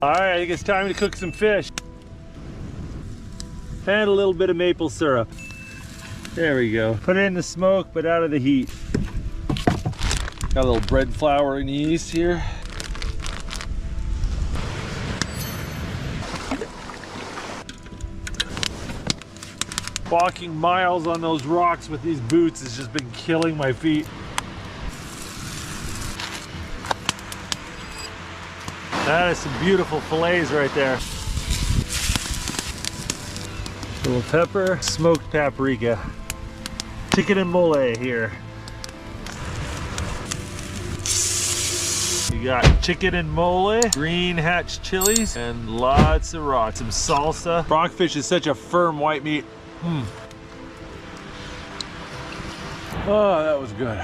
All right, I think it's time to cook some fish. And a little bit of maple syrup. There we go. Put it in the smoke, but out of the heat. Got a little bread flour and yeast here. Walking miles on those rocks with these boots has just been killing my feet. That is some beautiful fillets right there. Little pepper, smoked paprika. Chicken and mole here. You got chicken and mole, green hatch chilies, and lots of rock. Some salsa. Rockfish is such a firm white meat. Oh, that was good.